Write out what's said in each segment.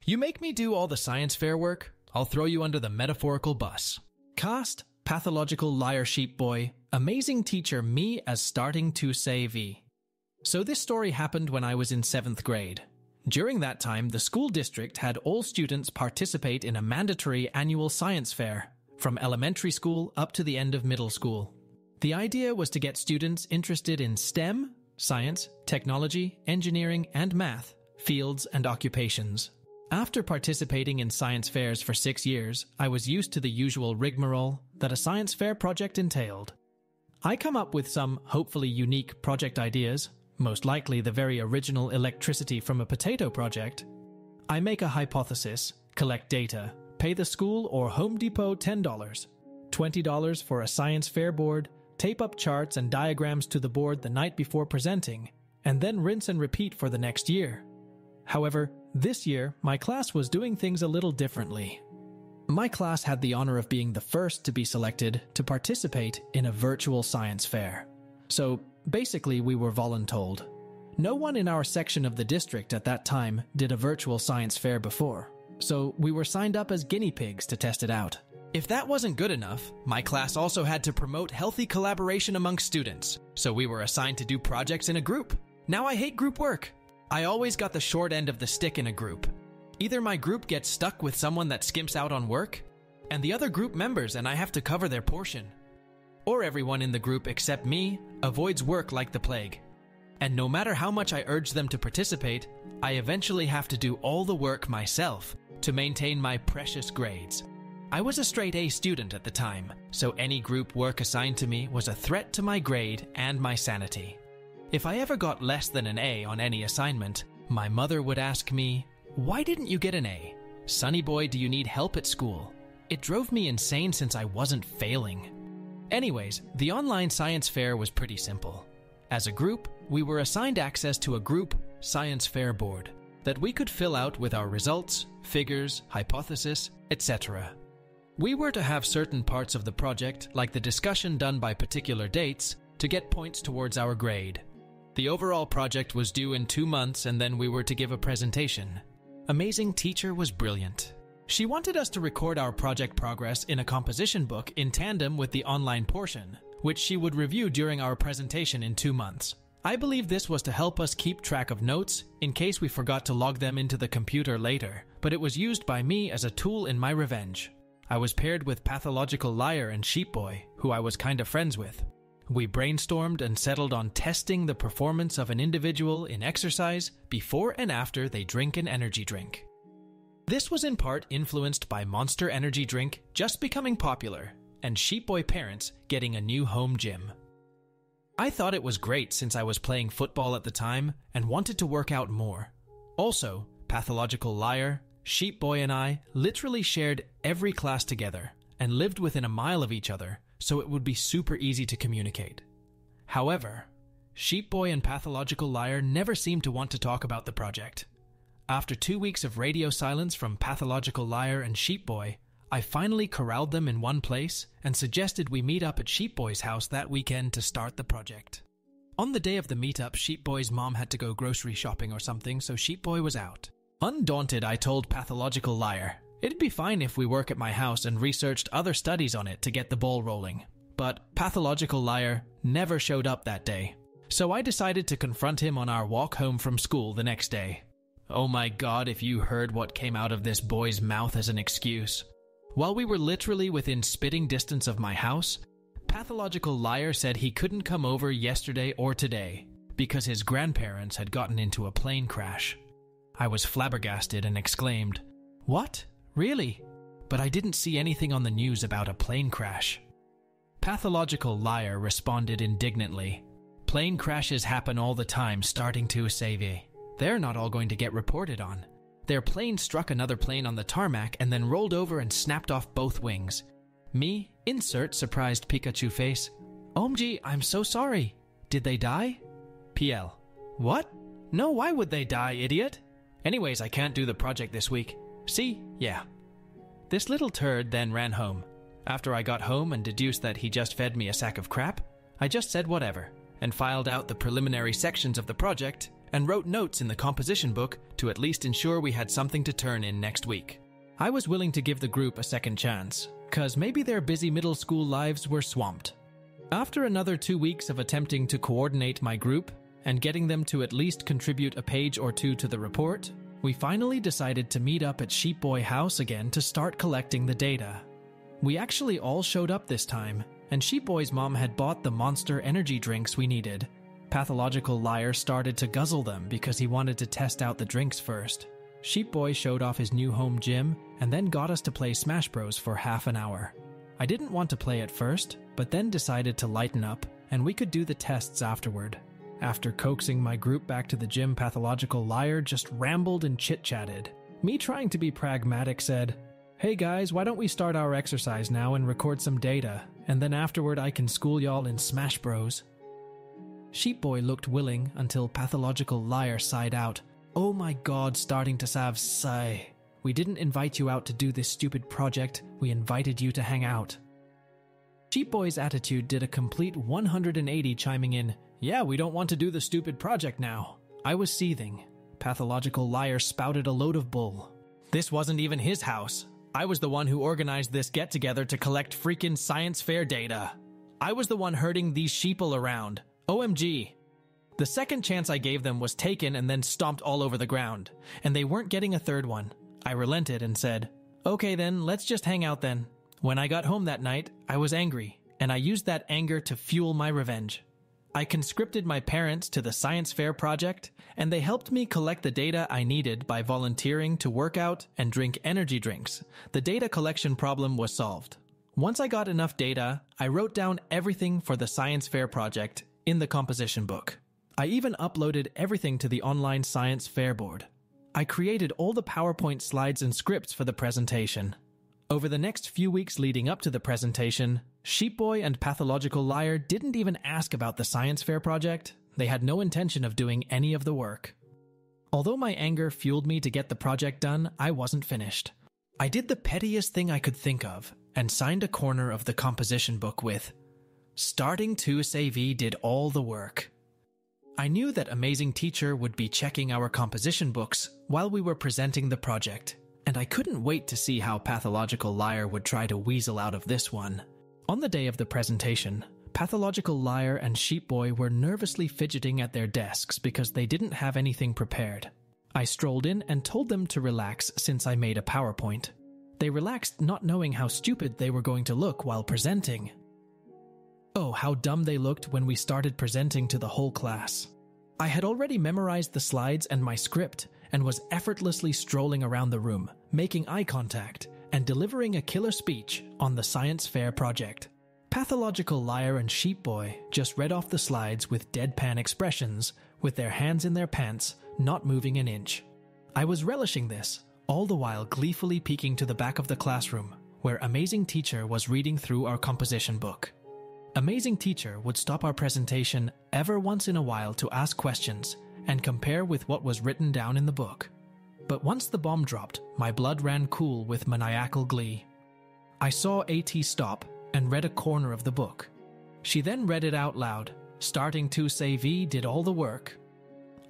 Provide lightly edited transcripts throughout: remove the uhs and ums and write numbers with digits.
You make me do all the science fair work, I'll throw you under the metaphorical bus. Cast, pathological liar sheep boy, amazing teacher me as starting to say V. So this story happened when I was in 7th grade. During that time, the school district had all students participate in a mandatory annual science fair, from elementary school up to the end of middle school. The idea was to get students interested in STEM, science, technology, engineering, and math, fields and occupations. After participating in science fairs for 6 years, I was used to the usual rigmarole that a science fair project entailed. I come up with some hopefully unique project ideas, most likely the very original electricity from a potato project. I make a hypothesis, collect data, pay the school or Home Depot $10, $20 for a science fair board, tape up charts and diagrams to the board the night before presenting, and then rinse and repeat for the next year. However, this year, my class was doing things a little differently. My class had the honor of being the first to be selected to participate in a virtual science fair. So, basically, we were voluntold. No one in our section of the district at that time did a virtual science fair before, so we were signed up as guinea pigs to test it out. If that wasn't good enough, my class also had to promote healthy collaboration among students, so we were assigned to do projects in a group. Now I hate group work. I always got the short end of the stick in a group. Either my group gets stuck with someone that skimps out on work, and the other group members and I have to cover their portion. Or everyone in the group except me avoids work like the plague. And no matter how much I urge them to participate, I eventually have to do all the work myself to maintain my precious grades. I was a straight A student at the time, so any group work assigned to me was a threat to my grade and my sanity. If I ever got less than an A on any assignment, my mother would ask me, "Why didn't you get an A? Sonny boy, do you need help at school?" It drove me insane since I wasn't failing. Anyways, the online science fair was pretty simple. As a group, we were assigned access to a group science fair board that we could fill out with our results, figures, hypothesis, etc. We were to have certain parts of the project, like the discussion done by particular dates, to get points towards our grade. The overall project was due in 2 months and then we were to give a presentation. Amazing teacher was brilliant. She wanted us to record our project progress in a composition book in tandem with the online portion, which she would review during our presentation in 2 months. I believe this was to help us keep track of notes in case we forgot to log them into the computer later, but it was used by me as a tool in my revenge. I was paired with pathological liar and sheep boy, who I was kind of friends with. We brainstormed and settled on testing the performance of an individual in exercise before and after they drink an energy drink. This was in part influenced by Monster Energy drink just becoming popular and sheep boy parents getting a new home gym. I thought it was great since I was playing football at the time and wanted to work out more. Also, pathological liar, sheep boy and I literally shared every class together and lived within a mile of each other, so it would be super easy to communicate. However, sheep boy and pathological liar never seemed to want to talk about the project. After 2 weeks of radio silence from pathological liar and sheep boy, I finally corralled them in one place and suggested we meet up at sheep boy's house that weekend to start the project. On the day of the meetup, sheep boy's mom had to go grocery shopping or something, so sheep boy was out. Undaunted, I told pathological liar, it'd be fine if we work at my house and researched other studies on it to get the ball rolling. But pathological liar never showed up that day, so I decided to confront him on our walk home from school the next day. Oh my god, if you heard what came out of this boy's mouth as an excuse. While we were literally within spitting distance of my house, pathological liar said he couldn't come over yesterday or today because his grandparents had gotten into a plane crash. I was flabbergasted and exclaimed, "What? Really?" But I didn't see anything on the news about a plane crash. Pathological liar responded indignantly, "Plane crashes happen all the time starting to Savvy. They're not all going to get reported on. Their plane struck another plane on the tarmac and then rolled over and snapped off both wings. Me, insert surprised Pikachu face. OMG, I'm so sorry. Did they die? PL. What? No, why would they die, idiot? Anyways, I can't do the project this week. See? Yeah. This little turd then ran home. After I got home and deduced that he just fed me a sack of crap, I just said whatever and filed out the preliminary sections of the project and wrote notes in the composition book to at least ensure we had something to turn in next week. I was willing to give the group a second chance, cause maybe their busy middle school lives were swamped. After another 2 weeks of attempting to coordinate my group and getting them to at least contribute a page or two to the report, we finally decided to meet up at Sheep Boy House again to start collecting the data. We actually all showed up this time, and Sheep Boy's mom had bought the Monster energy drinks we needed. Pathological Liar started to guzzle them because he wanted to test out the drinks first. Sheep Boy showed off his new home gym and then got us to play Smash Bros for half an hour. I didn't want to play at first, but then decided to lighten up, and we could do the tests afterward. After coaxing my group back to the gym, Pathological Liar just rambled and chit-chatted. Me, trying to be pragmatic, said, "Hey guys, why don't we start our exercise now and record some data, and then afterward I can school y'all in Smash Bros." Sheep Boy looked willing until Pathological Liar sighed out, "Oh my god, starting to have sigh. We didn't invite you out to do this stupid project, we invited you to hang out." Sheep Boy's attitude did a complete 180, chiming in, "Yeah, we don't want to do the stupid project now." I was seething. Pathological Liar spouted a load of bull. This wasn't even his house. I was the one who organized this get-together to collect freaking science fair data. I was the one herding these sheeple around. OMG. The second chance I gave them was taken and then stomped all over the ground, and they weren't getting a third one. I relented and said, "Okay then, let's just hang out then." When I got home that night, I was angry, and I used that anger to fuel my revenge. I conscripted my parents to the science fair project, and they helped me collect the data I needed by volunteering to work out and drink energy drinks. The data collection problem was solved. Once I got enough data, I wrote down everything for the science fair project in the composition book. I even uploaded everything to the online science fair board. I created all the PowerPoint slides and scripts for the presentation. Over the next few weeks leading up to the presentation, Sheep Boy and Pathological Liar didn't even ask about the science fair project. They had no intention of doing any of the work. Although my anger fueled me to get the project done, I wasn't finished. I did the pettiest thing I could think of and signed a corner of the composition book with, "Starting to Savvy did all the work." I knew that Amazing Teacher would be checking our composition books while we were presenting the project, and I couldn't wait to see how Pathological Liar would try to weasel out of this one. On the day of the presentation, Pathological Liar and Sheep Boy were nervously fidgeting at their desks because they didn't have anything prepared. I strolled in and told them to relax since I made a PowerPoint. They relaxed, not knowing how stupid they were going to look while presenting. Oh, how dumb they looked when we started presenting to the whole class. I had already memorized the slides and my script and was effortlessly strolling around the room, making eye contact and delivering a killer speech on the science fair project. Pathological Liar and Sheep Boy just read off the slides with deadpan expressions, with their hands in their pants, not moving an inch. I was relishing this, all the while gleefully peeking to the back of the classroom, where Amazing Teacher was reading through our composition book. Amazing Teacher would stop our presentation ever once in a while to ask questions and compare with what was written down in the book. But once the bomb dropped, my blood ran cool with maniacal glee. I saw AT stop and read a corner of the book. She then read it out loud. "Starting to Savvy did all the work."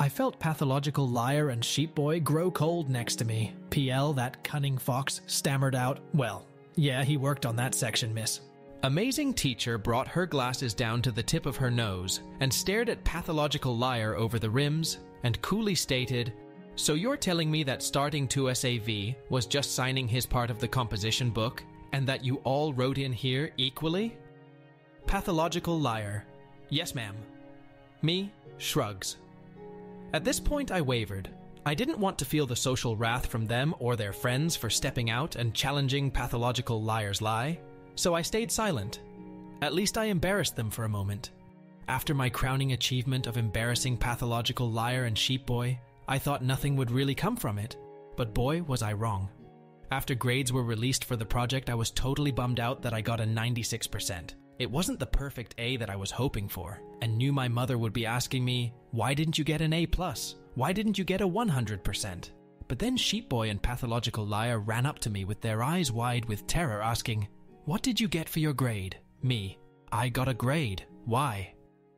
I felt Pathological Liar and Sheep Boy grow cold next to me. PL, that cunning fox, stammered out, "Well, yeah, he worked on that section, miss." Amazing Teacher brought her glasses down to the tip of her nose and stared at Pathological Liar over the rims and coolly stated, "So you're telling me that Starting to SAV was just signing his part of the composition book and that you all wrote in here equally?" Pathological Liar: "Yes, ma'am." Me shrugs. At this point I wavered. I didn't want to feel the social wrath from them or their friends for stepping out and challenging Pathological Liar's lie. So I stayed silent. At least I embarrassed them for a moment. After my crowning achievement of embarrassing Pathological Liar and Sheep Boy, I thought nothing would really come from it. But boy, was I wrong. After grades were released for the project, I was totally bummed out that I got a 96%. It wasn't the perfect A that I was hoping for, and knew my mother would be asking me, "Why didn't you get an A+? Why didn't you get a 100%? But then Sheep Boy and Pathological Liar ran up to me with their eyes wide with terror asking, "What did you get for your grade?" Me: "I got a grade. Why?"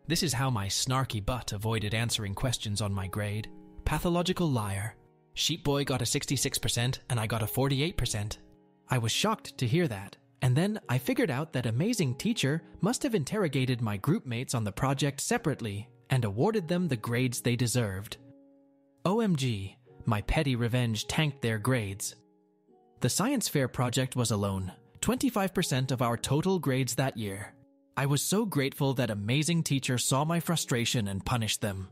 This is how my snarky butt avoided answering questions on my grade. Pathological liar. Sheep Boy got a 66% and I got a 48%. I was shocked to hear that, and then I figured out that Amazing Teacher must have interrogated my group mates on the project separately and awarded them the grades they deserved. OMG, my petty revenge tanked their grades. The science fair project was alone 25% of our total grades that year. I was so grateful that Amazing Teacher saw my frustration and punished them.